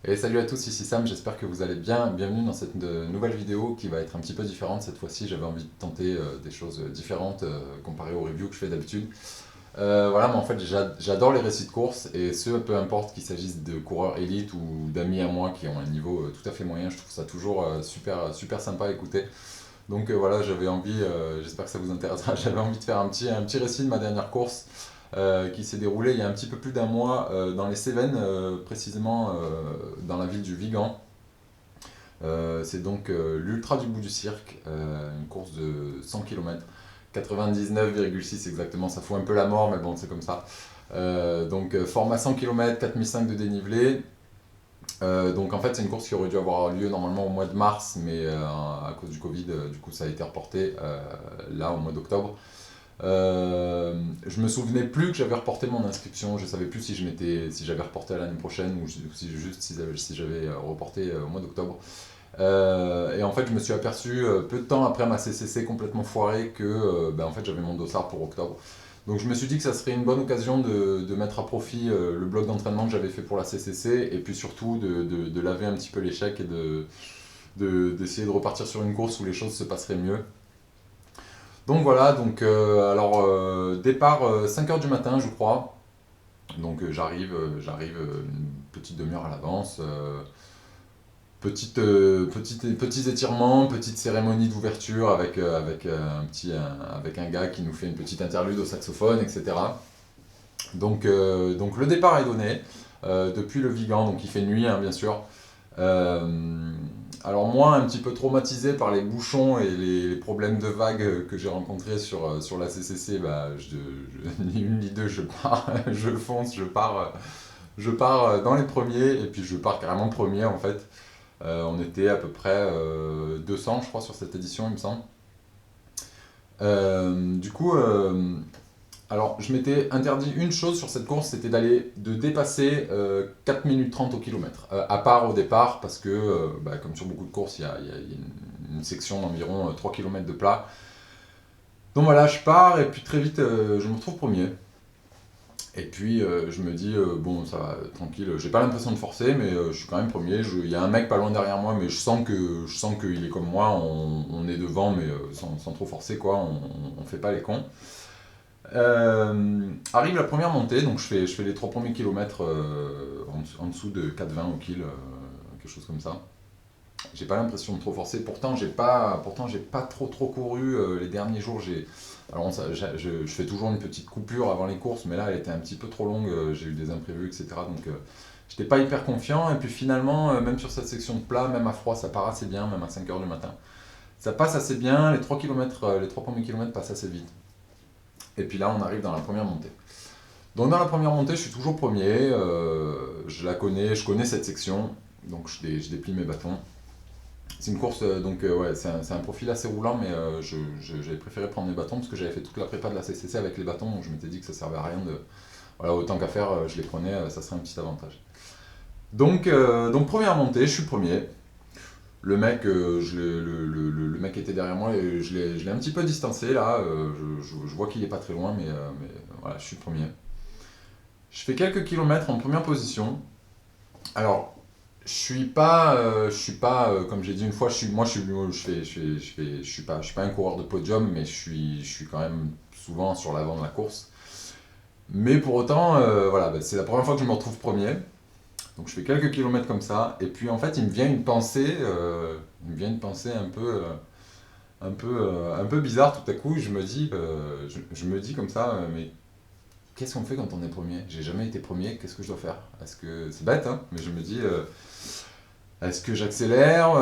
Et salut à tous, ici Sam, j'espère que vous allez bien. Bienvenue dans cette nouvelle vidéo qui va être un petit peu différente. Cette fois-ci, j'avais envie de tenter des choses différentes comparées aux reviews que je fais d'habitude. Voilà, mais en fait, j'adore les récits de course et ce, peu importe qu'il s'agisse de coureurs élites ou d'amis à moi qui ont un niveau tout à fait moyen, je trouve ça toujours super sympa à écouter. Donc voilà, j'avais envie, j'espère que ça vous intéressera, j'avais envie de faire un petit récit de ma dernière course qui s'est déroulée il y a un petit peu plus d'un mois dans les Cévennes, précisément dans la ville du Vigan. C'est donc l'Ultra du bout du cirque, une course de 100 km. 99,6 exactement, ça fout un peu la mort, mais bon, c'est comme ça. Donc format 100 km, 4005 de dénivelé. Donc en fait, c'est une course qui aurait dû avoir lieu normalement au mois de mars, mais à cause du Covid, du coup, ça a été reporté là au mois d'octobre. Je me souvenais plus que j'avais reporté mon inscription, je savais plus si j'avais reporté à l'année prochaine ou si j'avais reporté au mois d'octobre. Et en fait, je me suis aperçu peu de temps après ma CCC complètement foirée que en fait, j'avais mon dossard pour octobre. Donc je me suis dit que ça serait une bonne occasion de mettre à profit le bloc d'entraînement que j'avais fait pour la CCC et puis surtout de laver un petit peu l'échec et d'essayer de repartir sur une course où les choses se passeraient mieux. Donc voilà, donc départ 5 heures du matin je crois. Donc j'arrive une petite demi-heure à l'avance. Petits étirements, petite cérémonie d'ouverture avec un gars qui nous fait une petite interlude au saxophone, etc. Donc le départ est donné depuis le Vigan, donc il fait nuit hein, bien sûr. Euh, alors moi, un petit peu traumatisé par les bouchons et les problèmes de vagues que j'ai rencontrés sur la CCC, ni une ni deux, je pars, je fonce, je pars dans les premiers et puis je pars carrément premier en fait. On était à peu près 200 je crois sur cette édition il me semble. Du coup, alors je m'étais interdit une chose sur cette course, c'était de dépasser 4 minutes 30 au kilomètre. À part au départ, parce que comme sur beaucoup de courses, il y a une section d'environ 3 km de plat. Donc voilà, je pars et puis très vite je me retrouve premier. Et puis je me dis, bon, ça va, tranquille, j'ai pas l'impression de forcer, mais je suis quand même premier. Il y a un mec pas loin derrière moi, mais je sens qu'il est comme moi, on est devant, mais sans trop forcer, quoi, on fait pas les cons. Arrive la première montée, donc je fais les 3 premiers kilomètres en dessous de 4,20 au kill, quelque chose comme ça. J'ai pas l'impression de trop forcer, pourtant j'ai pas trop couru les derniers jours. Alors je fais toujours une petite coupure avant les courses, mais là elle était un petit peu trop longue, j'ai eu des imprévus, etc. Donc j'étais pas hyper confiant, et puis finalement, même sur cette section de plat, même à froid, ça part assez bien, même à 5 heures du matin. Ça passe assez bien, les 3 km, les 3 premiers kilomètres passent assez vite. Et puis là, on arrive dans la première montée. Donc dans la première montée, je suis toujours premier, je la connais, je connais cette section, donc je déplie mes bâtons. C'est une course, ouais, c'est un profil assez roulant, mais j'avais préféré prendre mes bâtons parce que j'avais fait toute la prépa de la CCC avec les bâtons, donc je m'étais dit que ça servait à rien de. Voilà, autant qu'à faire, je les prenais, ça serait un petit avantage. Donc première montée, je suis premier. Le mec, le mec était derrière moi et je l'ai un petit peu distancé là. Je vois qu'il est pas très loin, mais voilà, je suis premier. Je fais quelques kilomètres en première position. Alors, je suis pas comme j'ai dit une fois, moi, je suis pas un coureur de podium, mais je suis quand même souvent sur l'avant de la course. Mais pour autant, voilà, c'est la première fois que je me retrouve premier. Donc je fais quelques kilomètres comme ça, et puis en fait, il me vient une pensée un peu bizarre tout à coup. Je me dis comme ça, mais qu'est-ce qu'on fait quand on est premier? J'ai jamais été premier, qu'est-ce que je dois faire? Est-ce que c'est bête, hein, mais je me dis, est-ce que j'accélère?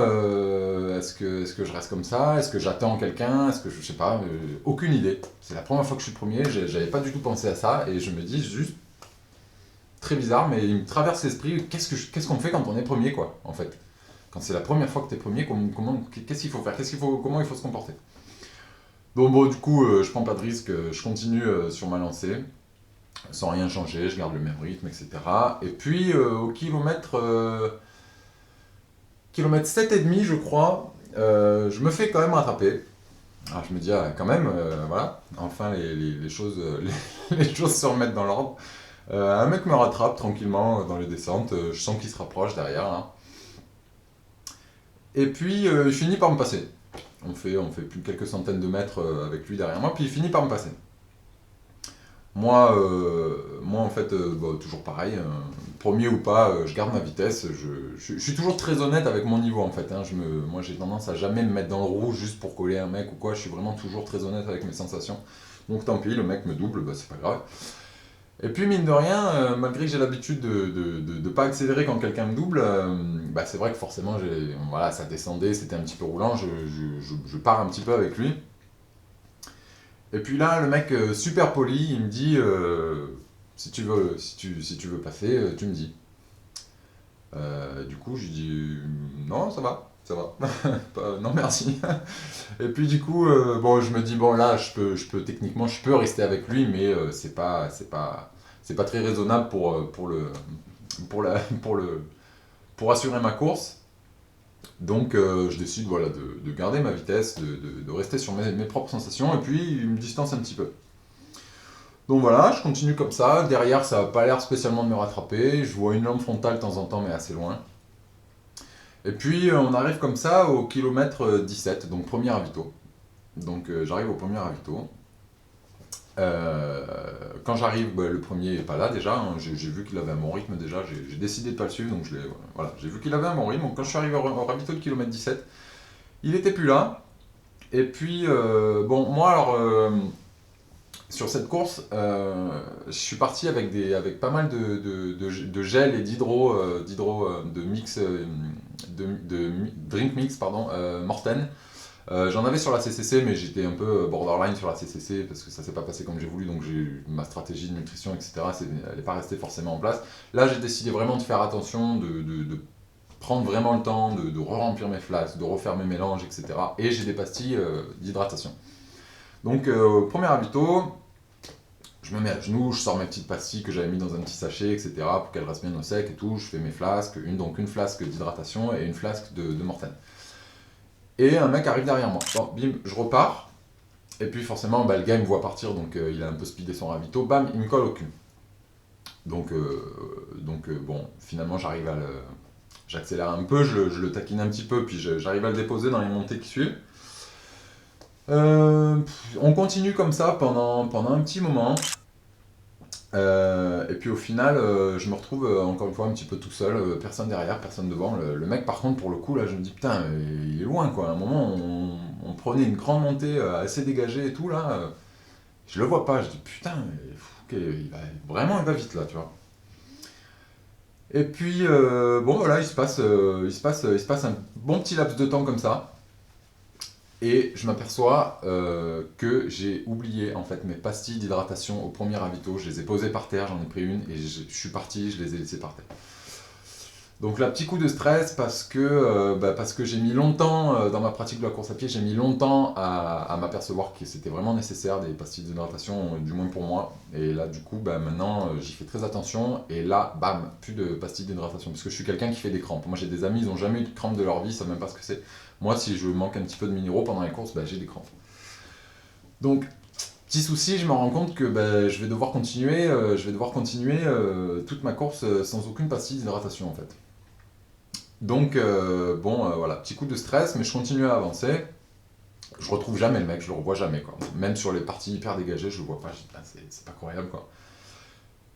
Est-ce que je reste comme ça? Est-ce que j'attends quelqu'un? Est-ce que je sais pas? Aucune idée. C'est la première fois que je suis premier, j'avais pas du tout pensé à ça, et je me dis juste très bizarre, mais il me traverse l'esprit, qu'est-ce qu'on fait quand on est premier, quoi, en fait? Quand c'est la première fois que tu es premier, qu'est-ce qu'il faut faire? Comment il faut se comporter? Donc bon, du coup, je prends pas de risque, je continue sur ma lancée, sans rien changer, je garde le même rythme, etc. Et puis, au kilomètre 7,5, je crois, je me fais quand même rattraper. Alors, je me dis, ah, quand même, voilà, enfin les choses, les choses se remettent dans l'ordre. Un mec me rattrape tranquillement dans les descentes, je sens qu'il se rapproche derrière là. Et puis il finit par me passer. On fait plus de quelques centaines de mètres avec lui derrière moi, puis il finit par me passer. Moi en fait, toujours pareil, premier ou pas, je garde ma vitesse. Je suis toujours très honnête avec mon niveau en fait. Hein. Moi j'ai tendance à jamais me mettre dans le rouge juste pour coller un mec ou quoi. Je suis vraiment toujours très honnête avec mes sensations. Donc tant pis, le mec me double, c'est pas grave. Et puis mine de rien, malgré que j'ai l'habitude de pas accélérer quand quelqu'un me double, c'est vrai que forcément voilà, ça descendait, c'était un petit peu roulant, je pars un petit peu avec lui. Et puis là, le mec super poli, il me dit si tu veux passer, tu me dis. Du coup, je lui dis non, ça va, ça va. Non, merci. Et puis du coup, je me dis bon là, techniquement, je peux rester avec lui, mais c'est pas très raisonnable pour la, pour assurer ma course. Donc je décide voilà, de garder ma vitesse, de rester sur mes propres sensations, et puis il me distance un petit peu. Donc voilà, je continue comme ça. Derrière, ça n'a pas l'air spécialement de me rattraper. Je vois une lampe frontale de temps en temps, mais assez loin. Et puis on arrive comme ça au kilomètre 17, donc premier ravito. Donc j'arrive au premier ravito. Quand j'arrive, le premier n'est pas là déjà. Hein. J'ai vu qu'il avait un bon rythme déjà. J'ai décidé de pas le suivre, donc voilà. J'ai vu qu'il avait un bon rythme. Donc quand je suis arrivé au ravito de kilomètre 17, il était plus là. Et puis, moi alors, sur cette course, je suis parti avec pas mal de gel et de mix, de drink mix, pardon, Morten. J'en avais sur la CCC, mais j'étais un peu borderline sur la CCC parce que ça s'est pas passé comme j'ai voulu, donc ma stratégie de nutrition, etc., elle n'est pas restée forcément en place. Là, j'ai décidé vraiment de faire attention, de prendre vraiment le temps, de re-remplir mes flasques, de refaire mes mélanges, etc. Et j'ai des pastilles d'hydratation. Donc, premier habito, je me mets à genoux, je sors mes petites pastilles que j'avais mis dans un petit sachet, etc., pour qu'elles restent bien au sec et tout. Je fais mes flasques, une flasque d'hydratation et une flasque de Morten. Et un mec arrive derrière moi. Bon, bim, je repars. Et puis forcément, le gars il me voit partir, donc il a un peu speedé son ravito. Bam, il me colle au cul. Donc, finalement, j'accélère un peu, je le taquine un petit peu, puis j'arrive à le déposer dans les montées qui suivent. On continue comme ça pendant un petit moment. Et puis au final, je me retrouve encore une fois un petit peu tout seul, personne derrière, personne devant. Le mec, par contre, pour le coup, là, je me dis putain, il est loin quoi. À un moment, on prenait une grande montée assez dégagée et tout, là. Je le vois pas, je dis putain, il va vite là, tu vois. Et puis, voilà, il se passe un bon petit laps de temps comme ça. Et je m'aperçois que j'ai oublié en fait mes pastilles d'hydratation au premier ravito. Je les ai posées par terre, j'en ai pris une et je suis parti, je les ai laissées par terre. Donc là, petit coup de stress parce que j'ai mis longtemps dans ma pratique de la course à pied, j'ai mis longtemps à m'apercevoir que c'était vraiment nécessaire des pastilles d'hydratation, du moins pour moi. Et là, du coup, maintenant, j'y fais très attention. Et là, bam, plus de pastilles d'hydratation parce que je suis quelqu'un qui fait des crampes. Moi, j'ai des amis, ils n'ont jamais eu de crampes de leur vie, ils savent même pas ce que c'est. Moi, si je manque un petit peu de minéraux pendant les courses, j'ai des crampes. Donc, petit souci, je me rends compte que je vais devoir continuer, toute ma course sans aucune pastille d'hydratation en fait. Donc, voilà, petit coup de stress, mais je continue à avancer. Je retrouve jamais le mec, je le revois jamais, quoi. Même sur les parties hyper dégagées, je le vois pas, je dis, c'est pas croyable, quoi.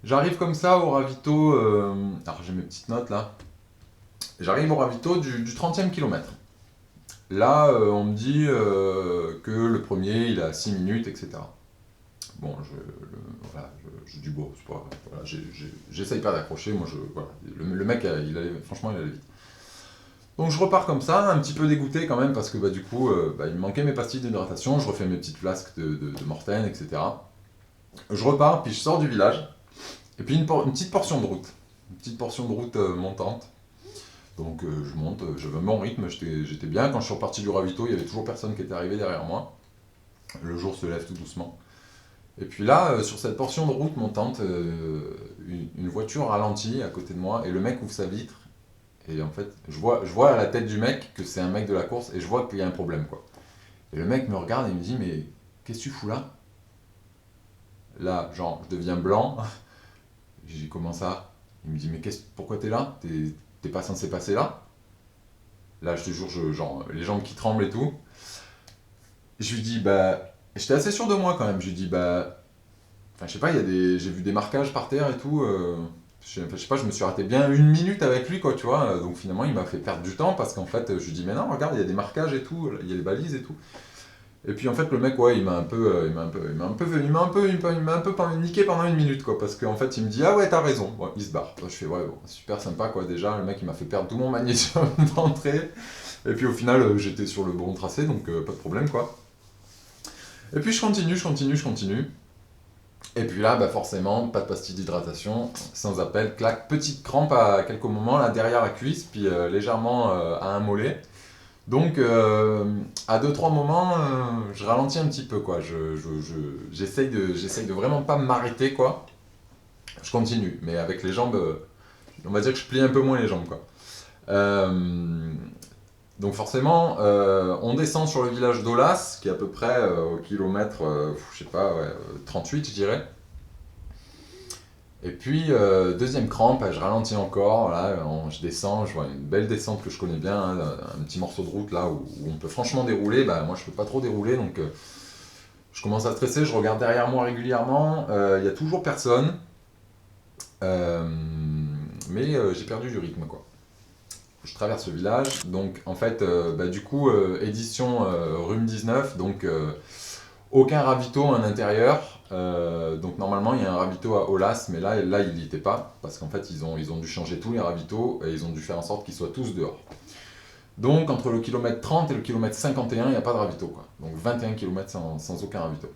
J'arrive comme ça au ravito, alors j'ai mes petites notes là. J'arrive au ravito du 30e kilomètre. Là, on me dit que le premier, il a 6 minutes, etc. Bon, je dis bon, c'est pas, voilà, j'essaye pas d'accrocher, moi, voilà. Le mec, franchement, il allait vite. Donc je repars comme ça, un petit peu dégoûté quand même, parce que du coup, il me manquait mes pastilles d'hydratation, je refais mes petites flasques de Morten, etc. Je repars, puis je sors du village, et puis une petite portion de route. Une petite portion de route montante. Donc je monte, j'avais un bon rythme, j'étais bien. Quand je suis reparti du ravito, il y avait toujours personne qui était arrivé derrière moi. Le jour se lève tout doucement. Et puis là, sur cette portion de route montante, une voiture ralentit à côté de moi, et le mec ouvre sa vitre. Et en fait, je vois à la tête du mec que c'est un mec de la course et je vois qu'il y a un problème, quoi. Et le mec me regarde et me dit, mais qu'est-ce que tu fous là? Là, genre, je deviens blanc. J'ai dit, comment ça? Il me dit, mais pourquoi t'es là? T'es pas censé passer là? Là, je te jure, genre, les jambes qui tremblent et tout. Je lui dis, bah, j'étais assez sûr de moi quand même. Je lui dis, bah, enfin, je sais pas, j'ai vu des marquages par terre et tout. Je sais pas, je me suis arrêté bien 1 minute avec lui, quoi, tu vois. Donc finalement, il m'a fait perdre du temps parce qu'en fait, je lui dis, mais non, regarde, il y a des marquages et tout, il y a les balises et tout. Et puis en fait, le mec, ouais, il m'a un peu niqué pendant 1 minute, quoi, parce qu'en fait, il me dit, ah ouais, t'as raison. Bon, il se barre. Je fais, ouais, bon, super sympa, quoi, déjà. Le mec, il m'a fait perdre tout mon magnésium d'entrée. Et puis au final, j'étais sur le bon tracé, donc pas de problème, quoi. Et puis je continue. Et puis là, bah forcément, pas de pastilles d'hydratation, sans appel, clac, petite crampe à quelques moments, là, derrière la cuisse, puis légèrement à un mollet. Donc, à deux trois moments, je ralentis un petit peu, quoi. J'essaye de vraiment pas m'arrêter, quoi. Je continue, mais avec les jambes, on va dire que je plie un peu moins les jambes, quoi. Euh, donc forcément, on descend sur le village d'Olas, qui est à peu près au kilomètre, je sais pas, ouais, 38, je dirais. Et puis, deuxième crampe, je ralentis encore, voilà, je descends, je vois une belle descente que je connais bien, hein, un petit morceau de route là où on peut franchement dérouler. Bah, moi, je peux pas trop dérouler, donc je commence à stresser, je regarde derrière moi régulièrement, il y a toujours personne, euh, mais j'ai perdu du rythme, quoi. Je traverse le village, donc en fait, bah, du coup, édition Rhume 19, donc aucun ravito à l'intérieur. Donc normalement il y a un ravito à Olas, mais là il n'y était pas, parce qu'en fait ils ont dû changer tous les ravitaux et ils ont dû faire en sorte qu'ils soient tous dehors. Donc entre le kilomètre 30 et le kilomètre 51, il n'y a pas de ravito, quoi. Donc 21 km sans aucun ravito.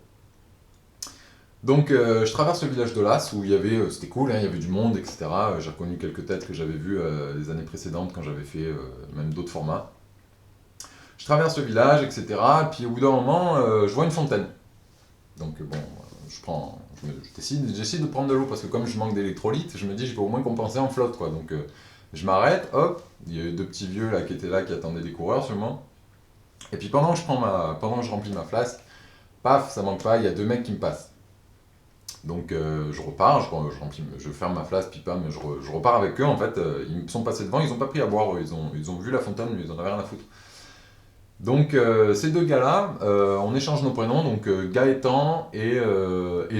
Donc je traverse le village d'Olas où il y avait, c'était cool, hein, il y avait du monde, etc. J'ai reconnu quelques têtes que j'avais vues les années précédentes quand j'avais fait même d'autres formats. Je traverse le village, etc. Puis au bout d'un moment, je vois une fontaine. Donc bon, j'essaie de prendre de l'eau parce que comme je manque d'électrolytes, je me dis je peux au moins compenser en flotte, quoi. Donc je m'arrête, hop, il y a eu deux petits vieux là qui étaient là, qui attendaient des coureurs sûrement. Et puis pendant que je remplis ma flasque, paf, ça manque pas, il y a deux mecs qui me passent. Donc je repars, je ferme ma flasque, puis pam, je repars avec eux. En fait, ils me sont passés devant, ils ont pas pris à boire, ils ont vu la fontaine, mais ils en avaient rien à foutre. Donc ces deux gars-là, on échange nos prénoms, donc Gaëtan et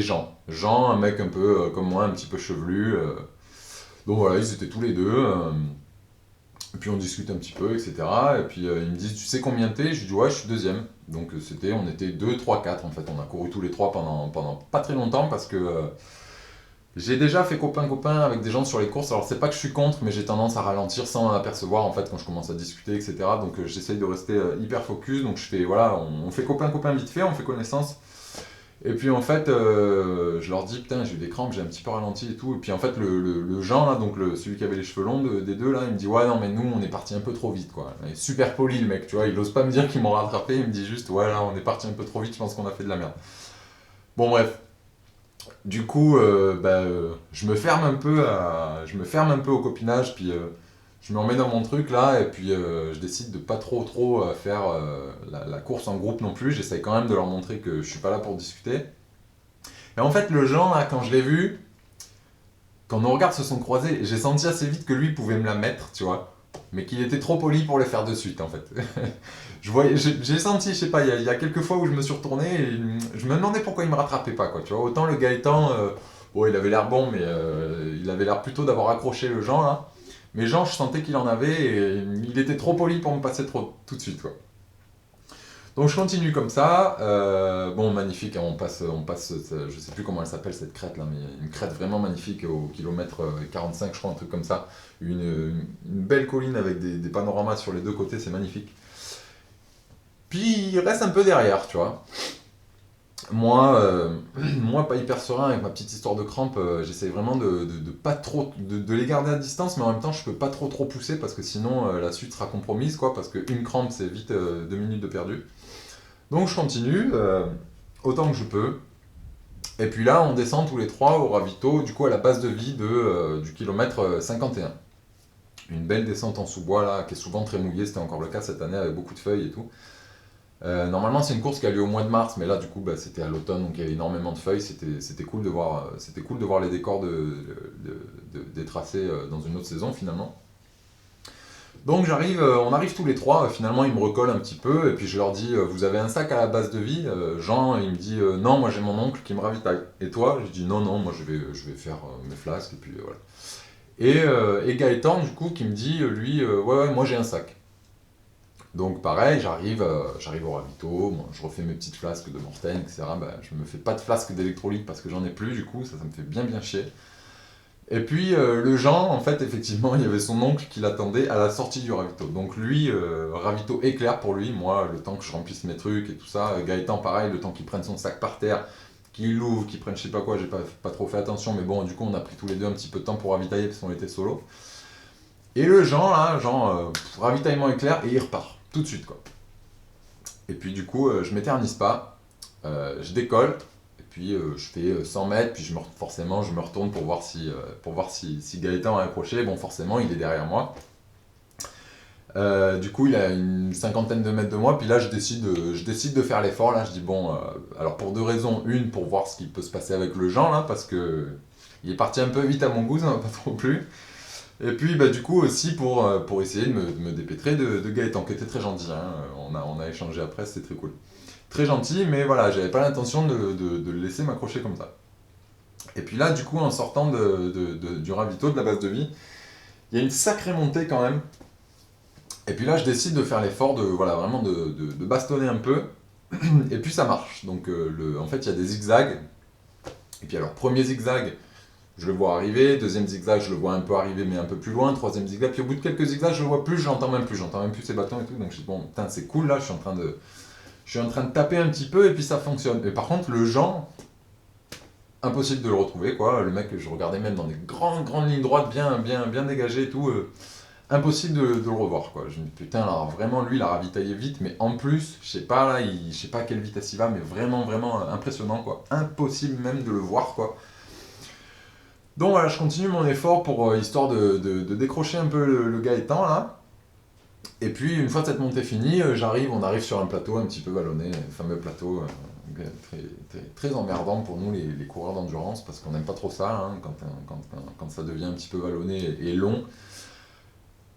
Jean. Jean, un mec un peu comme moi, un petit peu chevelu. Donc voilà, ils étaient tous les deux. Et puis on discute un petit peu, etc. Et puis ils me disent, tu sais combien t'es? Je lui dis, ouais, je suis deuxième. Donc on était 2, 3, 4 en fait. On a couru tous les trois pendant pas très longtemps parce que j'ai déjà fait copain-copain avec des gens sur les courses, alors c'est pas que je suis contre, mais j'ai tendance à ralentir sans m'en apercevoir en fait quand je commence à discuter, etc. Donc j'essaye de rester hyper focus, donc je fais, voilà, on fait copain-copain vite fait, on fait connaissance. Et puis en fait, je leur dis, putain, j'ai eu des crampes, j'ai un petit peu ralenti et tout. Et puis en fait, le Jean, là, donc celui qui avait les cheveux longs des deux, là, il me dit, ouais, non, mais nous, on est parti un peu trop vite, quoi. Il est super poli, le mec, tu vois, il ose pas me dire qu'ils m'ont rattrapé, il me dit juste, ouais, là, on est parti un peu trop vite, je pense qu'on a fait de la merde. Bon, bref, du coup, je me ferme un peu au copinage, puis je me remets dans mon truc là, et puis je décide de pas trop faire la course en groupe non plus. J'essaye quand même de leur montrer que je suis pas là pour discuter. Et en fait, le Jean là, quand je l'ai vu, quand nos regards se sont croisés, j'ai senti assez vite que lui pouvait me la mettre, tu vois, mais qu'il était trop poli pour le faire de suite en fait. J'ai senti, je sais pas, il y a quelques fois où je me suis retourné et je me demandais pourquoi il me rattrapait pas, quoi, tu vois. Autant le Gaëtan, bon, il avait l'air bon, mais il avait l'air plutôt d'avoir accroché le Jean là. Mais Jean, je sentais qu'il en avait et il était trop poli pour me passer tout de suite, quoi. Donc je continue comme ça. Bon, magnifique, hein, je sais plus comment elle s'appelle cette crête là, mais une crête vraiment magnifique au kilomètre 45, je crois, un truc comme ça. Une belle colline avec des panoramas sur les deux côtés, c'est magnifique. Puis il reste un peu derrière, tu vois. Moi, moi, pas hyper serein avec ma petite histoire de crampe, j'essaie vraiment de pas trop, de les garder à distance, mais en même temps, je peux pas trop pousser parce que sinon la suite sera compromise, quoi, parce qu'une crampe, c'est vite 2 minutes de perdu. Donc je continue, autant que je peux. Et puis là, on descend tous les trois au ravito, du coup à la base de vie du kilomètre 51. Une belle descente en sous-bois là, qui est souvent très mouillée, c'était encore le cas cette année avec beaucoup de feuilles et tout. Normalement, c'est une course qui a lieu au mois de mars, mais là, du coup, bah, c'était à l'automne, donc il y avait énormément de feuilles. C'était cool c'était cool de voir les décors des tracés dans une autre saison, finalement. Donc on arrive tous les trois, finalement ils me recollent un petit peu, et puis je leur dis, vous avez un sac à la base de vie? Jean, il me dit, non, moi j'ai mon oncle qui me ravitaille. Et toi? Je dis, non, non, moi je vais faire mes flasques, et puis voilà. Et Gaëtan, du coup, qui me dit, lui, ouais, ouais, moi j'ai un sac. Donc pareil, j'arrive au ravito, moi, je refais mes petites flasques de Mortagne, etc. Bah, je me fais pas de flasques d'électrolyte parce que j'en ai plus, du coup, ça me fait bien bien chier. Et puis le Jean, en fait, effectivement, il y avait son oncle qui l'attendait à la sortie du ravito. Donc lui, ravito éclair pour lui, moi, le temps que je remplisse mes trucs et tout ça. Gaëtan, pareil, le temps qu'il prenne son sac par terre, qu'il l'ouvre, qu'il prenne je sais pas quoi, j'ai pas trop fait attention, mais bon, du coup, on a pris tous les deux un petit peu de temps pour ravitailler parce qu'on était solo. Et le Jean, là, ravitaillement éclair, et il repart, tout de suite, quoi. Et puis du coup, je m'éternise pas, je décolle, et puis je fais 100 mètres, puis forcément je me retourne pour voir si Gaëtan a accroché. Bon, forcément, il est derrière moi. Du coup, il a une cinquantaine de mètres de moi, puis là, je décide de faire l'effort. Là, je dis, bon, alors pour deux raisons. Une, pour voir ce qui peut se passer avec le Jean, là, parce que il est parti un peu vite à mon goût, ça m'a pas trop plu. Et puis, bah, du coup, aussi pour essayer de me dépêtrer de Gaëtan, qui était très gentil, hein. On a échangé après, c'était très cool. Très gentil, mais voilà, j'avais pas l'intention de le laisser m'accrocher comme ça. Et puis là, du coup, en sortant du ravito, de la base de vie, il y a une sacrée montée quand même. Et puis là, je décide de faire l'effort voilà, vraiment de bastonner un peu. Et puis ça marche. Donc, en fait, il y a des zigzags. Et puis alors, premier zigzag, je le vois arriver. Deuxième zigzag, je le vois un peu arriver, mais un peu plus loin. Troisième zigzag, puis au bout de quelques zigzags, je le vois plus, je l'entends même plus. J'entends même plus ses bâtons et tout. Donc je dis, bon, putain, c'est cool là, je suis en train de taper un petit peu et puis ça fonctionne. Et par contre, le Jean, impossible de le retrouver, quoi. Le mec, je regardais même dans des grandes lignes droites, bien dégagées et tout. Impossible de le revoir, quoi. Je me dis, putain, alors vraiment, lui, il a ravitaillé vite, mais en plus, je sais pas, là, je sais pas à quelle vitesse il va, mais vraiment impressionnant, quoi. Impossible même de le voir, quoi. Donc voilà, je continue mon effort pour histoire de décrocher un peu le Gaëtan, là. Et puis, une fois cette montée finie, on arrive sur un plateau un petit peu vallonné, le fameux plateau très emmerdant pour nous, les coureurs d'endurance, parce qu'on n'aime pas trop ça, hein, quand ça devient un petit peu vallonné et long.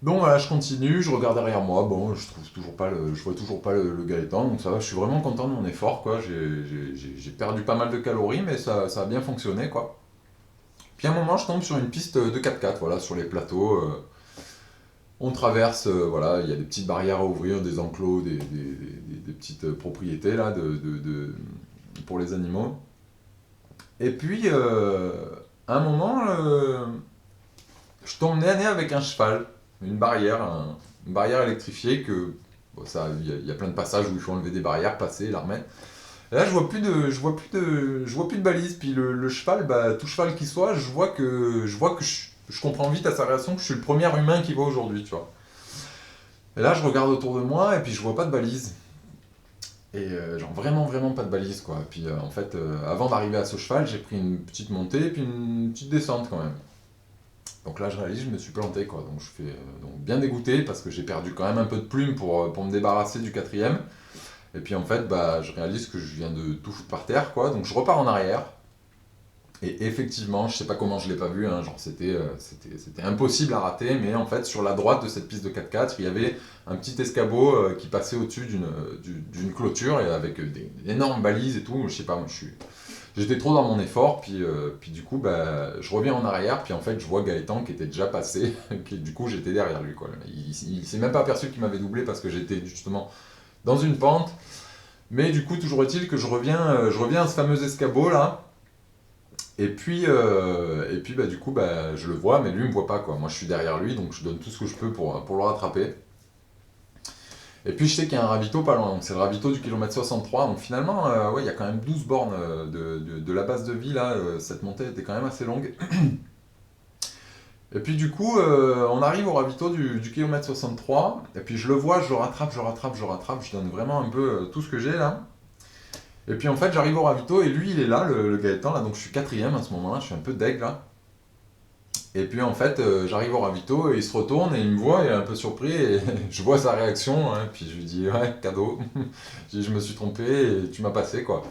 Donc voilà, je continue, je regarde derrière moi, bon, je vois toujours pas le Gaëtan, donc ça va, je suis vraiment content de mon effort, quoi. J'ai perdu pas mal de calories, mais ça a bien fonctionné, quoi. Puis à un moment, je tombe sur une piste de 4x4, voilà, sur les plateaux. On traverse, voilà, il y a des petites barrières à ouvrir, des enclos, des petites propriétés là, pour les animaux. Et puis, à un moment, je tombe nez à nez avec un cheval, une barrière électrifiée que, bon, il y a plein de passages où il faut enlever des barrières, passer, la remettre. Et là, je vois plus de balise. Puis le cheval, bah, tout cheval qu'il soit, je vois que je comprends vite à sa réaction que je suis le premier humain qui voit aujourd'hui, tu vois. Et là, je regarde autour de moi et puis je vois pas de balise. Et genre vraiment pas de balise, quoi. Et puis en fait, avant d'arriver à ce cheval, j'ai pris une petite montée et puis une petite descente quand même. Donc là, je réalise, je me suis planté, quoi. Donc je fais donc bien dégoûté parce que j'ai perdu quand même un peu de plume pour me débarrasser du quatrième. Et puis en fait, bah, je réalise que je viens de tout foutre par terre, quoi. Donc je repars en arrière. Et effectivement, je sais pas comment je l'ai pas vu, hein, genre c'était impossible à rater, mais en fait sur la droite de cette piste de 4x4, il y avait un petit escabeau qui passait au-dessus d'une clôture et avec des énormes balises et tout. Je sais pas, j'étais trop dans mon effort, puis du coup bah, je reviens en arrière, puis en fait je vois Gaëtan qui était déjà passé, du coup j'étais derrière lui, quoi. Il s'est même pas aperçu qu'il m'avait doublé parce que j'étais justement dans une pente, mais du coup toujours est-il que je reviens à ce fameux escabeau là. Et puis bah, du coup, bah, je le vois, mais lui me voit pas, quoi. Moi, je suis derrière lui, donc je donne tout ce que je peux pour le rattraper. Et puis, je sais qu'il y a un ravito pas loin, donc c'est le ravito du kilomètre 63. Donc finalement, ouais, il y a quand même 12 bornes de la base de vie, là. Cette montée était quand même assez longue. Et puis, du coup, on arrive au ravito du kilomètre 63. Et puis, je le vois, je le rattrape, je donne vraiment un peu tout ce que j'ai, là. Et puis en fait, j'arrive au ravito et lui, il est là, le Gaëtan, là, donc je suis quatrième à ce moment-là, je suis un peu deg là. Et puis en fait, j'arrive au ravito et il se retourne et il me voit, il est un peu surpris et je vois sa réaction, hein, puis je lui dis ouais, cadeau. Je dis je me suis trompé et tu m'as passé quoi.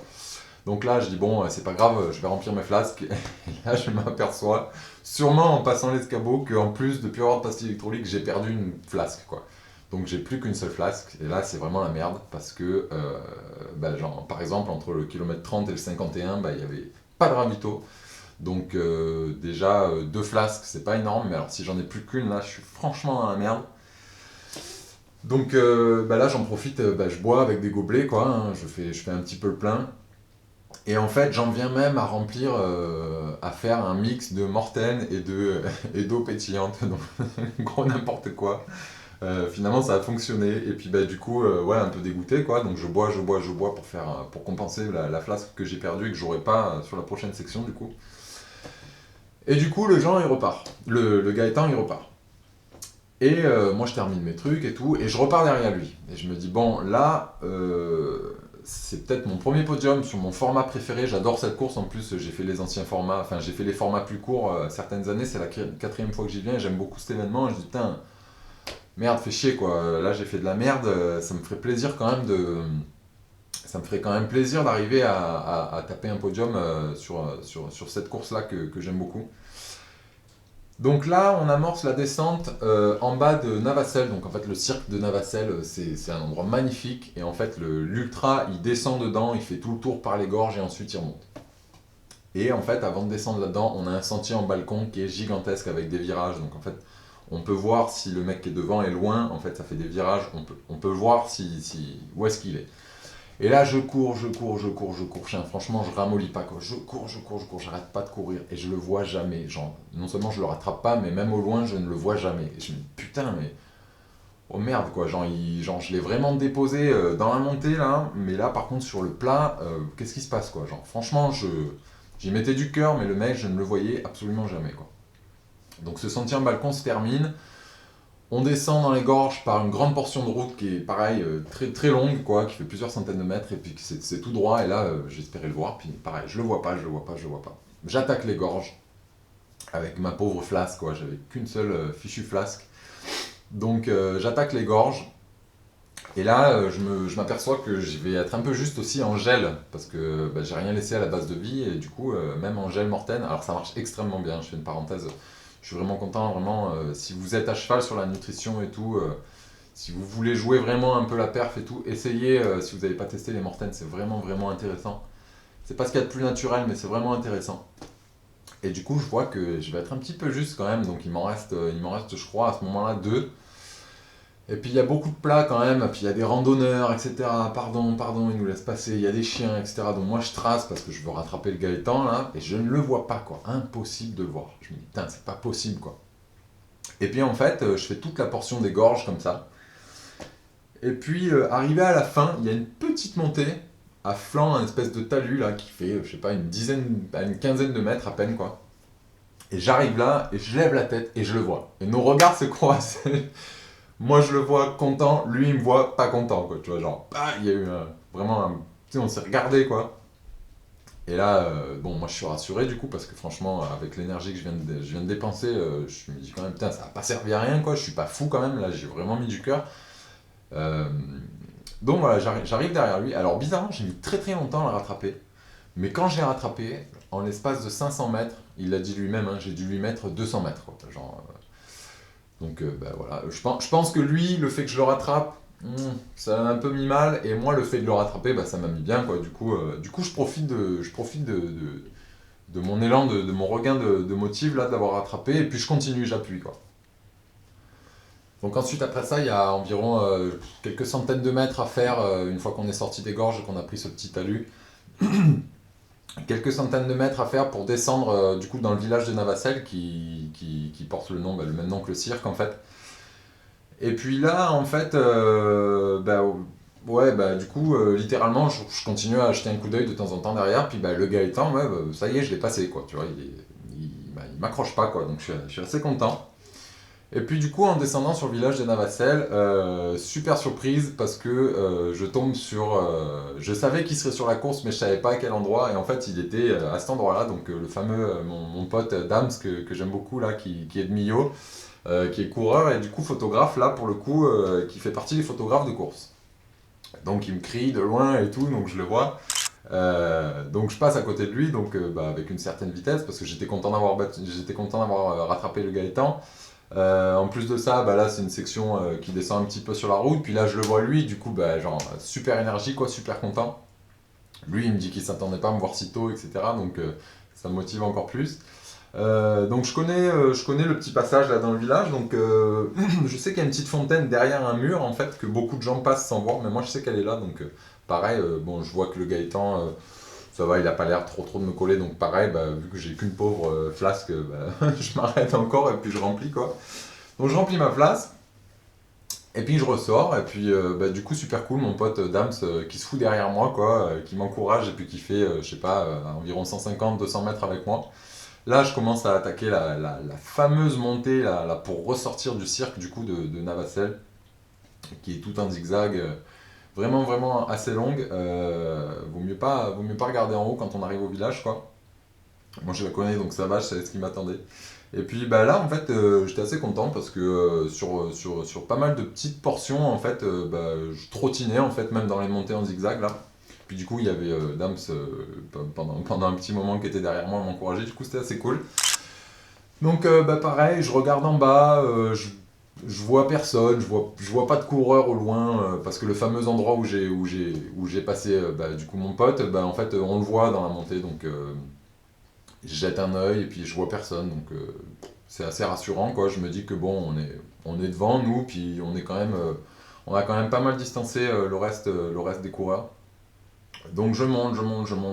Donc là, je dis bon, c'est pas grave, je vais remplir mes flasques. Et là, je m'aperçois, sûrement en passant l'escabeau, qu'en plus de plus avoir de pastilles électroniques, j'ai perdu une flasque quoi. Donc j'ai plus qu'une seule flasque et là, c'est vraiment la merde parce que, genre, par exemple, entre le kilomètre 30 et le 51, il y avait pas de ravito. Donc déjà, deux flasques, c'est pas énorme, mais alors si j'en ai plus qu'une, là, je suis franchement dans la merde. Donc là, j'en profite, je bois avec des gobelets, quoi, hein, je fais un petit peu le plein. Et en fait, j'en viens même à remplir, à faire un mix de Morten et d'eau pétillante, donc gros n'importe quoi. Finalement, ça a fonctionné, et puis du coup, ouais, un peu dégoûté, quoi, donc je bois, pour compenser la flasque que j'ai perdue et que j'aurai pas sur la prochaine section, du coup. Et du coup, le Jean, il repart. Le Gaëtan, il repart. Et moi, je termine mes trucs et tout, et je repars derrière lui. Et je me dis, bon, là, c'est peut-être mon premier podium sur mon format préféré. J'adore cette course. En plus, j'ai fait les anciens formats, enfin, j'ai fait les formats plus courts certaines années. C'est la quatrième fois que j'y viens et j'aime beaucoup cet événement. Et je dis, putain, merde, fais chier, quoi. Là, j'ai fait de la merde. Ça me ferait plaisir quand même de. Ça me ferait quand même plaisir d'arriver à taper un podium sur cette course-là que j'aime beaucoup. Donc là, on amorce la descente en bas de Navacelle. Donc en fait, le cirque de Navacelle, c'est un endroit magnifique. Et en fait, l'ultra, il descend dedans, il fait tout le tour par les gorges et ensuite il remonte. Et en fait, avant de descendre là-dedans, on a un sentier en balcon qui est gigantesque avec des virages. Donc en fait, on peut voir si le mec qui est devant est loin. En fait, ça fait des virages. On peut voir où est-ce qu'il est. Et là, je cours. Chien, franchement, je ramollis pas, quoi. Je cours, j'arrête pas de courir. Et je le vois jamais. Genre, non seulement je le rattrape pas, mais même au loin, je ne le vois jamais. Et je me dis, putain, mais. Oh merde, quoi. Genre je l'ai vraiment déposé dans la montée, là. Mais là, par contre, sur le plat, qu'est-ce qui se passe, quoi. Genre, franchement, j'y mettais du cœur, mais le mec, je ne le voyais absolument jamais, quoi. Donc, ce sentier en balcon se termine. On descend dans les gorges par une grande portion de route qui est pareil, très, très longue, quoi, qui fait plusieurs centaines de mètres, et puis c'est tout droit, et là j'espérais le voir, puis pareil, je le vois pas. J'attaque les gorges avec ma pauvre flasque, quoi, j'avais qu'une seule fichue flasque. Donc j'attaque les gorges, et là je m'aperçois que je vais être un peu juste aussi en gel, parce que j'ai rien laissé à la base de vie, et du coup, même en gel Morten, alors ça marche extrêmement bien, je fais une parenthèse. Je suis vraiment content, vraiment, si vous êtes à cheval sur la nutrition et tout, si vous voulez jouer vraiment un peu la perf et tout, essayez, si vous n'avez pas testé les Morten, c'est vraiment, vraiment intéressant. C'est pas ce qu'il y a de plus naturel, mais c'est vraiment intéressant. Et du coup, je vois que je vais être un petit peu juste quand même, donc il m'en reste je crois, à ce moment-là, deux. Et puis il y a beaucoup de plats quand même, puis il y a des randonneurs, etc. Pardon, ils nous laissent passer, il y a des chiens, etc. Donc moi je trace parce que je veux rattraper le Gaëtan là, et je ne le vois pas, quoi. Impossible de le voir. Je me dis, putain, c'est pas possible, quoi. Et puis en fait, je fais toute la portion des gorges comme ça. Et puis arrivé à la fin, il y a une petite montée à flanc, un espèce de talus là qui fait, je sais pas, une quinzaine de mètres à peine, quoi. Et j'arrive là, et je lève la tête, et je le vois. Et nos regards se croisent. Moi, je le vois content, lui, il me voit pas content, quoi. Tu vois, genre, il y a eu vraiment un. Tu sais, on s'est regardé, quoi. Et là, bon, moi, je suis rassuré, du coup, parce que franchement, avec l'énergie que je viens de dépenser, je me dis quand même, putain, ça a pas servi à rien, quoi. Je suis pas fou, quand même. Là, j'ai vraiment mis du cœur. Euh, donc, voilà, j'arrive derrière lui. Alors, bizarrement, j'ai mis très très longtemps à le rattraper. Mais quand je l'ai rattrapé, en l'espace de 500 mètres, il l'a dit lui-même, hein, j'ai dû lui mettre 200 mètres, quoi. Genre. Donc voilà, je pense que lui, le fait que je le rattrape, ça m'a un peu mis mal, et moi, le fait de le rattraper, ça m'a mis bien, quoi. Du coup, je profite de mon élan, de mon regain de motive, là, d'avoir rattrapé, et puis je continue, j'appuie, quoi. Donc ensuite, après ça, il y a environ quelques centaines de mètres à faire, une fois qu'on est sorti des gorges et qu'on a pris ce petit talus. Quelques centaines de mètres à faire pour descendre du coup dans le village de Navacelle qui porte le même nom que le cirque en fait. Et puis là en fait, ouais, du coup littéralement je continue à jeter un coup d'œil de temps en temps derrière, puis le Gaëtan, ouais, ça y est, je l'ai passé, quoi, tu vois, il m'accroche pas, quoi, donc je suis assez content. Et puis du coup, en descendant sur le village de Navacelles, super surprise parce que je tombe sur... je savais qu'il serait sur la course, mais je savais pas à quel endroit. Et en fait, il était à cet endroit-là, donc le fameux, mon pote Dams, que j'aime beaucoup, là, qui est de Millau, qui est coureur et du coup photographe, là, pour le coup, qui fait partie des photographes de course. Donc il me crie de loin et tout, donc je le vois. Donc je passe à côté de lui, donc avec une certaine vitesse, parce que j'étais content d'avoir rattrapé le Gaëtan. En plus de ça, là c'est une section qui descend un petit peu sur la route, puis là je le vois lui, du coup genre super énergie quoi, super content. Lui il me dit qu'il s'attendait pas à me voir si tôt, etc. Donc ça me motive encore plus. Donc je connais le petit passage là dans le village, donc je sais qu'il y a une petite fontaine derrière un mur en fait que beaucoup de gens passent sans voir, mais moi je sais qu'elle est là, donc pareil, bon je vois que le Gaëtan, ça va, il a pas l'air trop de me coller, donc pareil, vu que j'ai qu'une pauvre flasque, je m'arrête encore et puis je remplis quoi. Donc je remplis ma flasque, et puis je ressors, et puis du coup super cool, mon pote Dams qui se fout derrière moi quoi, qui m'encourage et puis qui fait, je sais pas, environ 150-200 mètres avec moi. Là, je commence à attaquer la fameuse montée là, pour ressortir du cirque du coup de Navacelles, qui est tout un zigzag, vraiment assez longue. Vaut mieux pas regarder en haut quand on arrive au village, quoi. Moi, je la connais, donc ça va, je savais ce qui m'attendait. Et puis là, en fait, j'étais assez content parce que sur pas mal de petites portions, en fait, je trottinais, en fait, même dans les montées en zigzag, là. Puis du coup, il y avait Dams pendant un petit moment qui était derrière moi à m'encourager, du coup, c'était assez cool. Donc pareil, je regarde en bas, je vois personne, je vois pas de coureur au loin, parce que le fameux endroit où j'ai passé du coup mon pote, en fait on le voit dans la montée, donc je jette un œil et puis je vois personne, donc c'est assez rassurant quoi. Je me dis que bon, on est devant nous, puis on est quand même, on a quand même pas mal distancé le reste des coureurs. Donc je monte,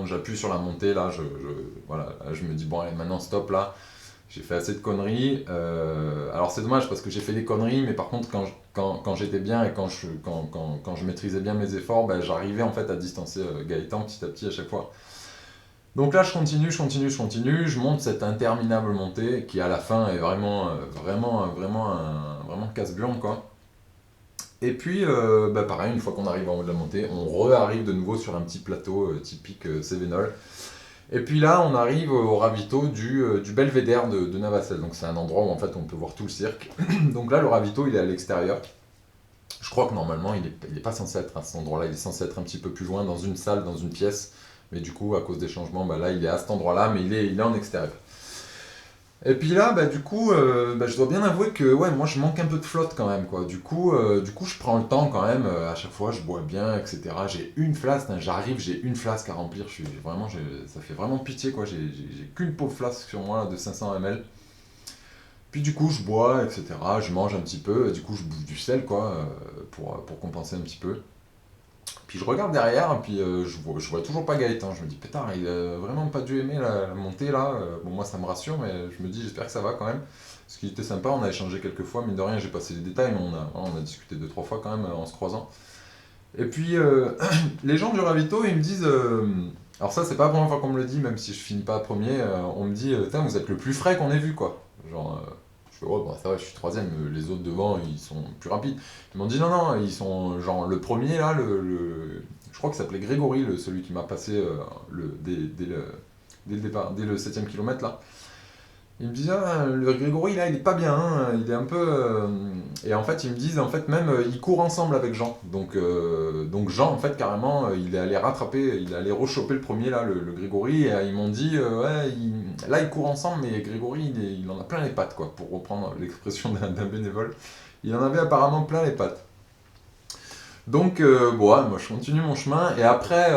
j'appuie sur la montée là, voilà, là, je me dis bon allez maintenant stop là. J'ai fait assez de conneries. Alors c'est dommage parce que j'ai fait des conneries, mais par contre quand j'étais bien et quand je maîtrisais bien mes efforts, j'arrivais en fait à distancer Gaëtan petit à petit à chaque fois. Donc là je continue, je monte cette interminable montée qui à la fin est vraiment casse-burne quoi. Et puis pareil, une fois qu'on arrive en haut de la montée, on re-arrive de nouveau sur un petit plateau typique Cévenol. Et puis là, on arrive au ravito du belvédère de Navacelles. Donc c'est un endroit où en fait on peut voir tout le cirque. Donc là, le ravito, il est à l'extérieur. Je crois que normalement, il est pas censé être à cet endroit-là. Il est censé être un petit peu plus loin, dans une salle, dans une pièce. Mais du coup, à cause des changements, là, il est à cet endroit-là, mais il est en extérieur. Et puis là, du coup, je dois bien avouer que ouais, moi je manque un peu de flotte quand même, quoi. Du coup je prends le temps quand même, à chaque fois je bois bien, etc. J'ai une flasque, hein, j'arrive, j'ai une flasque à remplir, ça fait vraiment pitié, quoi. J'ai qu'une pauvre flasque sur moi là, de 500 ml. Puis du coup je bois, etc. Je mange un petit peu, et du coup je bouffe du sel, quoi, pour compenser un petit peu. Puis je regarde derrière, et puis je vois toujours pas Gaëtan. Je me dis, putain, il a vraiment pas dû aimer la montée là. Bon, moi ça me rassure, mais je me dis, j'espère que ça va quand même. Ce qui était sympa, on a échangé quelques fois, mine de rien, j'ai passé les détails, mais on a discuté deux, trois fois quand même en se croisant. Et puis, les gens du ravito, ils me disent. Alors, ça, c'est pas la première fois qu'on me le dit, même si je finis pas premier, on me dit, putain, vous êtes le plus frais qu'on ait vu, quoi. Genre, je fais, oh, c'est vrai, je suis troisième, les autres devant, ils sont plus rapides. Ils m'ont dit, non, ils sont, genre, le premier, là, je crois qu'il s'appelait Grégory, celui qui m'a passé dès le départ, dès le 7e kilomètre, là. Il me disait, ah, le Grégory, là, il est pas bien, hein, il est un peu... Et en fait, ils me disent, en fait, même, ils courent ensemble avec Jean. Donc Jean, en fait, carrément, il est allé rattraper, il est allé rechoper le premier, là, le Grégory, et ils m'ont dit, ouais, là, ils courent ensemble, mais Grégory, il en a plein les pattes, quoi, pour reprendre l'expression d'un bénévole. Il en avait apparemment plein les pattes. Donc, bon, ouais, moi, je continue mon chemin, et après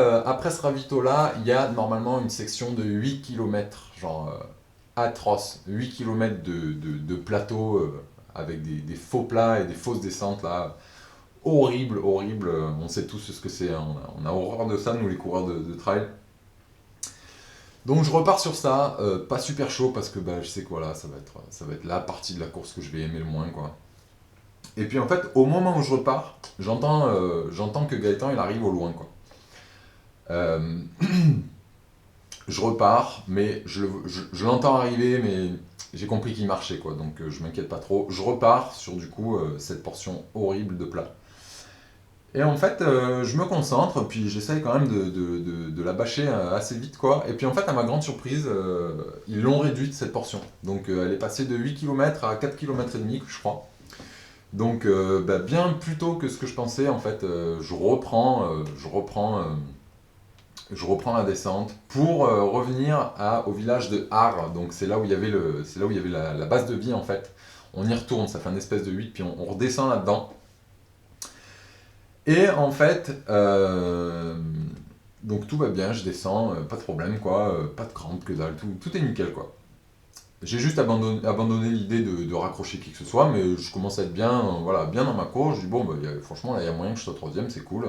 ce ravito-là, il y a normalement une section de 8 kilomètres, genre... atroce, 8 km de plateau avec des faux plats et des fausses descentes là, horrible, on sait tous ce que c'est, hein. On a horreur de ça nous les coureurs de trail. Donc je repars sur ça, pas super chaud parce que je sais que voilà, ça va être la partie de la course que je vais aimer le moins quoi. Et puis en fait, au moment où je repars, j'entends que Gaëtan il arrive au loin quoi. Euh, je repars, mais je l'entends arriver, mais j'ai compris qu'il marchait, quoi, donc je m'inquiète pas trop. Je repars sur, du coup, cette portion horrible de plat. Et en fait, je me concentre, puis j'essaye quand même de la bâcher assez vite, quoi. Et puis en fait, à ma grande surprise, ils l'ont réduite, cette portion. Donc elle est passée de 8 km à 4 km et demi, je crois. Donc bah, bien plus tôt que ce que je pensais, en fait, je reprends la descente pour revenir au village de Har. Donc c'est là où il y avait, c'est là où il y avait la base de vie, en fait. On y retourne, ça fait un espèce de 8, puis on redescend là-dedans. Et en fait, donc tout va bien, je descends, pas de problème, quoi, pas de crampes, que dalle, tout est nickel, quoi. J'ai juste abandonné l'idée de raccrocher qui que ce soit, mais je commence à être bien, voilà, bien dans ma course. Je dis, bon, bah, franchement, là, il y a moyen que je sois troisième, c'est cool.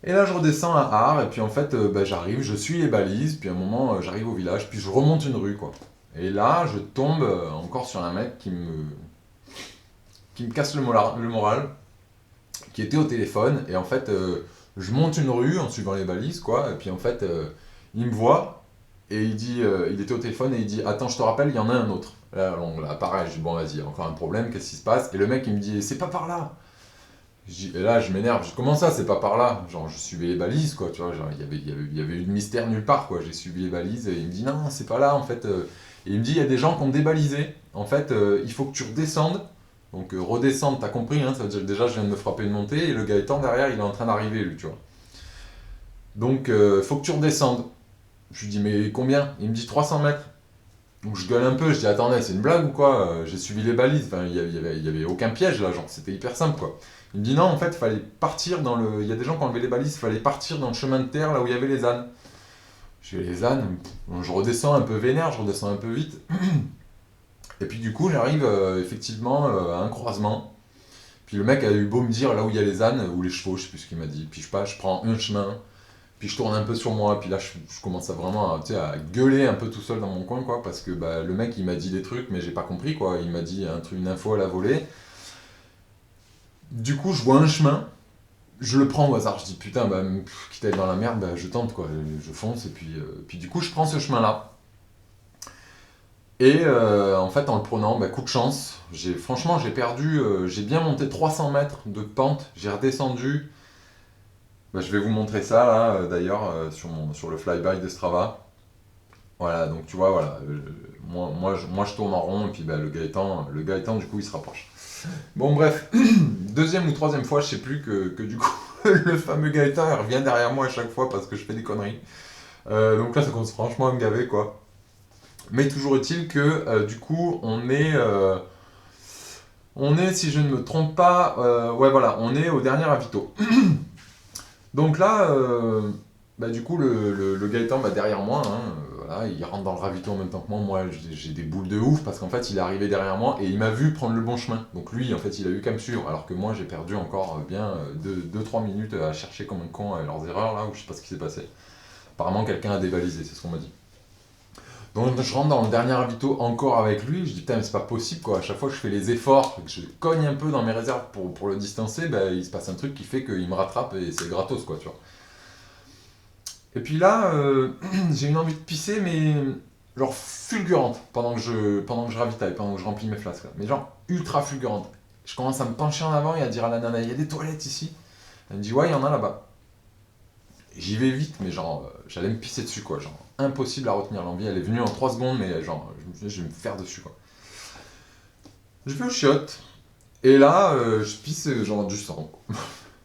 Et là, je redescends à Har, et puis en fait, bah, j'arrive, je suis les balises, puis à un moment, j'arrive au village, puis je remonte une rue, quoi. Et là, je tombe encore sur un mec qui me casse le moral, qui était au téléphone, et en fait, je monte une rue en suivant les balises, quoi, et puis en fait, il me voit, et il dit, il était au téléphone, et il dit, attends, je te rappelle, il y en a un autre. Là, pareil, je dis, bon, vas-y, encore un problème, qu'est-ce qui se passe? Et le mec, il me dit, c'est pas par là. Et là, je m'énerve, je dis, comment ça, c'est pas par là? Genre, je suivais les balises, quoi, tu vois, genre, il y avait eu de mystère nulle part, quoi, j'ai suivi les balises, et il me dit, non, c'est pas là, en fait. Et il me dit, il y a des gens qui ont débalisé, en fait, il faut que tu redescendes. Donc redescendre, t'as compris, hein, ça veut dire que déjà je viens de me frapper une montée et le Gaëtan derrière il est en train d'arriver lui, tu vois. Donc faut que tu redescendes. Je lui dis mais combien? Il me dit 300 mètres. Donc je gueule un peu, je dis attendez, c'est une blague ou quoi? J'ai suivi les balises, enfin il y avait aucun piège là, genre c'était hyper simple quoi. Il me dit non, en fait il fallait partir dans le. Il y a des gens qui ont enlevé les balises, il fallait partir dans le chemin de terre là où il y avait les ânes. Je dis les ânes, je redescends un peu vénère, je redescends un peu vite. Et puis du coup j'arrive effectivement à un croisement. Puis le mec a eu beau me dire là où il y a les ânes ou les chevaux, je sais plus ce qu'il m'a dit. Puis je sais pas, je prends un chemin, puis je tourne un peu sur moi, puis là je commence à vraiment tu sais, à gueuler un peu tout seul dans mon coin, quoi, parce que bah, le mec il m'a dit des trucs, mais j'ai pas compris, quoi. Il m'a dit un truc, une info à la volée. Du coup, je vois un chemin, je le prends au hasard, je dis putain, bah, quitte à être dans la merde, bah, je tente, quoi. Je fonce, et puis du coup, je prends ce chemin-là. Et en fait, en le prenant, bah, coup de chance, franchement, j'ai perdu, j'ai bien monté 300 mètres de pente, j'ai redescendu. Bah, je vais vous montrer ça là, d'ailleurs, sur le flyby de Strava. Voilà, donc tu vois, voilà, moi je tourne en rond et puis bah, le Gaëtan du coup il se rapproche. Bon bref, deuxième ou troisième fois, je sais plus que du coup le fameux Gaëtan il revient derrière moi à chaque fois parce que je fais des conneries. Donc là ça commence franchement à me gaver quoi. Mais toujours est-il que du coup on est, si je ne me trompe pas, ouais voilà, on est au dernier ravito. Donc là, bah, du coup, le Gaëtan bah, derrière moi, hein, voilà, il rentre dans le ravito en même temps que moi. Moi, j'ai des boules de ouf parce qu'en fait, il est arrivé derrière moi et il m'a vu prendre le bon chemin. Donc lui, en fait, il a eu qu'à me suivre. Alors que moi, j'ai perdu encore bien 2-3 minutes à chercher comme un con leurs erreurs là, ou je sais pas ce qui s'est passé. Apparemment, quelqu'un a dévalisé, c'est ce qu'on m'a dit. Donc je rentre dans le dernier ravito encore avec lui, je dis putain mais c'est pas possible quoi, à chaque fois que je fais les efforts, que je cogne un peu dans mes réserves pour le distancer, bah, il se passe un truc qui fait qu'il me rattrape et c'est gratos quoi tu vois. Et puis là, j'ai une envie de pisser mais genre fulgurante pendant que je ravitaille, pendant que je remplis mes flasques là. Mais genre ultra fulgurante. Je commence à me pencher en avant et à dire à la nana, il y a des toilettes ici. Elle me dit ouais il y en a là-bas. J'y vais vite, mais genre, j'allais me pisser dessus, quoi. Genre, impossible à retenir l'envie. Elle est venue en 3 secondes, mais genre, je me suis dit, je vais me faire dessus, quoi. Je vais au chiottes, et là, je pisse genre du sang.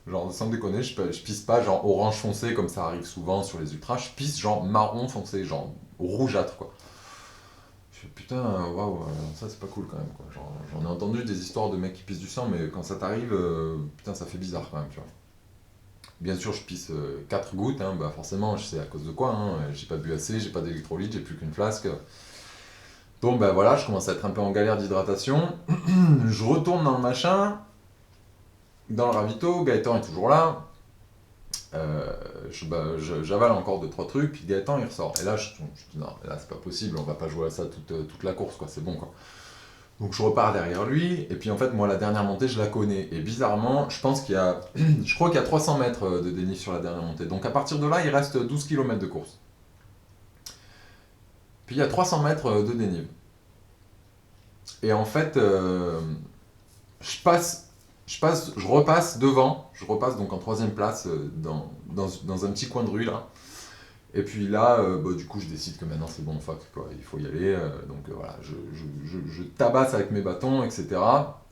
Genre, sans déconner, je pisse pas genre orange foncé, comme ça arrive souvent sur les ultras. Je pisse genre marron foncé, genre rougeâtre, quoi. Je fais putain, waouh, ça c'est pas cool quand même, quoi. Genre, j'en ai entendu des histoires de mecs qui pissent du sang, mais quand ça t'arrive, putain, ça fait bizarre quand même, tu vois. Bien sûr, je pisse 4 gouttes, hein, bah forcément, je sais à cause de quoi, hein, j'ai pas bu assez, j'ai pas d'électrolyte, j'ai plus qu'une flasque. Donc bah voilà, je commence à être un peu en galère d'hydratation. Je retourne dans le machin, dans le ravito, Gaëtan est toujours là. J'avale encore 2-3 trucs, puis Gaëtan il ressort. Et là, je dis non, là c'est pas possible, on va pas jouer à ça toute la course, quoi, c'est bon quoi. Donc je repars derrière lui, et puis en fait, moi, la dernière montée, je la connais. Et bizarrement, je pense qu'il y a, je crois qu'il y a 300 mètres de dénivelé sur la dernière montée. Donc à partir de là, il reste 12 km de course. Puis il y a 300 mètres de dénivelé. Et en fait, je passe, je repasse devant, je repasse donc en troisième place dans un petit coin de rue là. Et puis là, bah, du coup, je décide que maintenant c'est bon, fuck, quoi, il faut y aller. Donc voilà, je tabasse avec mes bâtons, etc.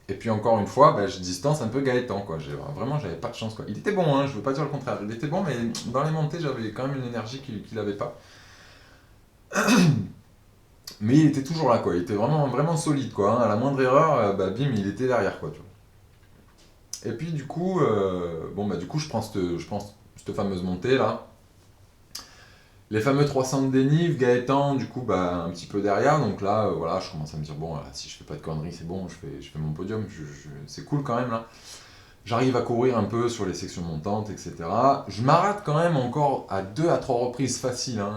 Et puis encore une fois, bah, je distance un peu Gaëtan, quoi. Vraiment, j'avais pas de chance, quoi. Il était bon, hein, je veux pas dire le contraire. Il était bon, mais dans les montées, j'avais quand même une énergie qu'il avait pas. Mais il était toujours là, quoi. Il était vraiment, vraiment solide, quoi, hein. À la moindre erreur, bah, bim, il était derrière, quoi. Tu vois. Et puis du coup, bon, bah, du coup, je prends cette fameuse montée là. Les fameux 300 de dénive, Gaëtan, du coup, bah, un petit peu derrière. Donc là, voilà, je commence à me dire, bon, si je fais pas de conneries, c'est bon, je fais mon podium, c'est cool quand même là. J'arrive à courir un peu sur les sections montantes, etc. Je m'arrête quand même encore à 2 à 3 reprises faciles, hein,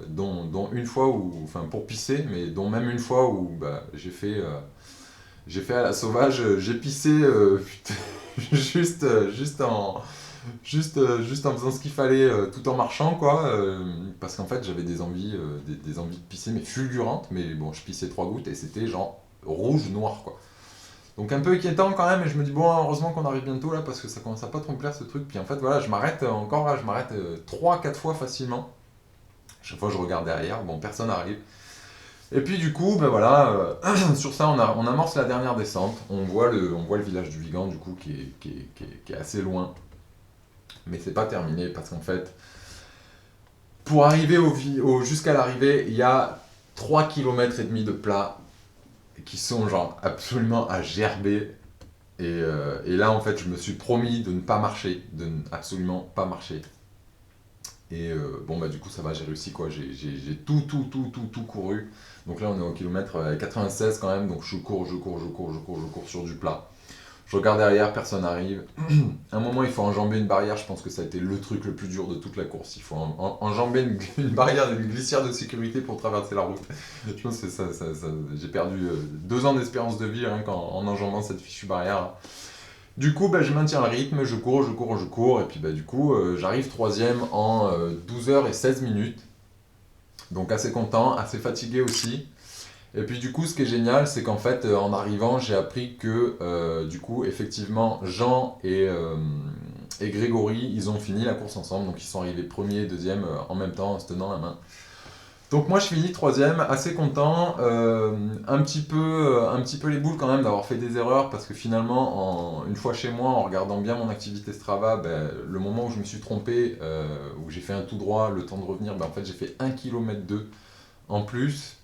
dont une fois où, enfin pour pisser, mais dont même une fois où bah, j'ai fait à la sauvage, j'ai pissé putain, juste en faisant ce qu'il fallait tout en marchant, quoi. Parce qu'en fait, j'avais des envies, des envies de pisser, mais fulgurantes. Mais bon, je pissais 3 gouttes et c'était genre rouge-noir, quoi. Donc un peu inquiétant quand même, et je me dis, bon, heureusement qu'on arrive bientôt là, parce que ça commence à pas trop me plaire ce truc. Puis en fait, voilà, je m'arrête encore là, je m'arrête 3 4 fois facilement. Chaque fois, je regarde derrière, bon, personne n'arrive. Et puis du coup, ben voilà, sur ça, on amorce la dernière descente. On voit le village du Vigan, du coup, qui est assez loin. Mais c'est pas terminé parce qu'en fait, pour arriver jusqu'à l'arrivée, il y a 3 km et demi de plat qui sont genre absolument à gerber. Et là, en fait, je me suis promis de ne pas marcher, de ne absolument pas marcher. Et bon, bah du coup, ça va, j'ai réussi quoi. J'ai tout couru. Donc là, on est au kilomètre 96 quand même. Donc je cours sur du plat. Je regarde derrière, personne n'arrive. À un moment, il faut enjamber une barrière. Je pense que ça a été le truc le plus dur de toute la course. Il faut enjamber une barrière, une glissière de sécurité pour traverser la route. Je pense que j'ai perdu 2 ans d'espérance de vie rien qu'en enjambant cette fichue barrière. Du coup, bah, je maintiens le rythme, je cours. Et puis bah, du coup, j'arrive troisième en 12 h et 16 minutes. Donc assez content, assez fatigué aussi. Et puis du coup, ce qui est génial, c'est qu'en fait, en arrivant, j'ai appris que du coup, effectivement, Jean et Grégory, ils ont fini la course ensemble. Donc ils sont arrivés premier et deuxième en même temps, en se tenant la main. Donc moi, je finis troisième, assez content. Un petit peu les boules quand même d'avoir fait des erreurs parce que finalement, une fois chez moi, en regardant bien mon activité Strava, ben, le moment où je me suis trompé, où j'ai fait un tout droit, le temps de revenir, ben, en fait, j'ai fait 1 km 2 en plus.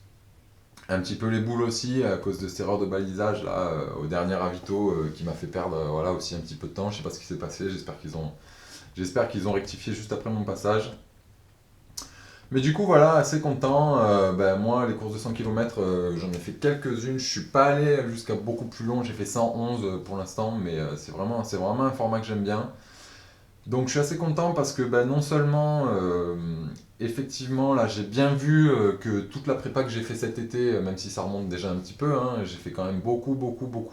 Un petit peu les boules aussi à cause de cette erreur de balisage là au dernier ravito qui m'a fait perdre voilà aussi un petit peu de temps. Je sais pas ce qui s'est passé. J'espère qu'ils ont rectifié juste après mon passage. Mais du coup voilà assez content. Ben, moi les courses de 100 km j'en ai fait quelques-unes. Je suis pas allé jusqu'à beaucoup plus long. J'ai fait 111 pour l'instant, mais c'est vraiment un format que j'aime bien. Donc je suis assez content parce que bah, non seulement effectivement là j'ai bien vu que toute la prépa que j'ai fait cet été, même si ça remonte déjà un petit peu, hein, j'ai fait quand même beaucoup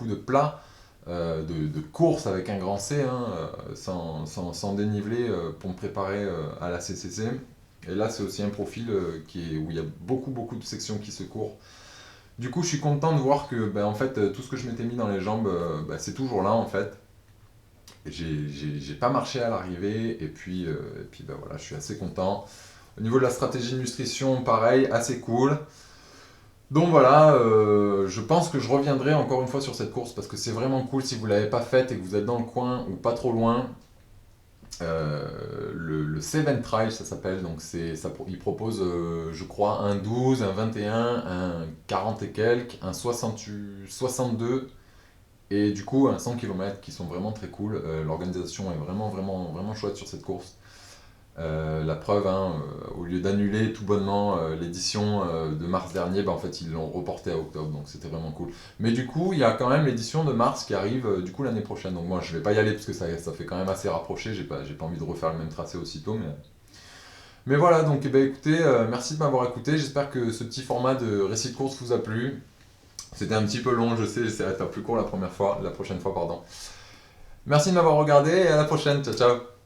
de plats, de courses avec un grand C, hein, sans dénivelé pour me préparer à la CCC. Et là c'est aussi un profil où il y a beaucoup de sections qui se courent. Du coup je suis content de voir que bah, en fait tout ce que je m'étais mis dans les jambes, bah, c'est toujours là en fait. J'ai pas marché à l'arrivée et puis ben voilà, je suis assez content. Au niveau de la stratégie de nutrition, pareil, assez cool. Donc voilà, je pense que je reviendrai encore une fois sur cette course parce que c'est vraiment cool si vous ne l'avez pas faite et que vous êtes dans le coin ou pas trop loin. Le Seven Trail, ça s'appelle, donc il propose, je crois, un 12, un 21, un 40 et quelques, un 62 et du coup, un 100 km qui sont vraiment très cool. L'organisation est vraiment chouette sur cette course. La preuve, hein, au lieu d'annuler tout bonnement l'édition de mars dernier, bah, en fait ils l'ont reporté à octobre, donc c'était vraiment cool. Mais du coup, il y a quand même l'édition de mars qui arrive du coup l'année prochaine. Donc moi je vais pas y aller parce que ça fait quand même assez rapproché, j'ai pas envie de refaire le même tracé aussitôt. Mais voilà, donc eh ben, écoutez, merci de m'avoir écouté. J'espère que ce petit format de récit de course vous a plu. C'était un petit peu long, je sais, j'essaierai de faire plus court la prochaine fois, pardon. Merci de m'avoir regardé et à la prochaine, ciao ciao.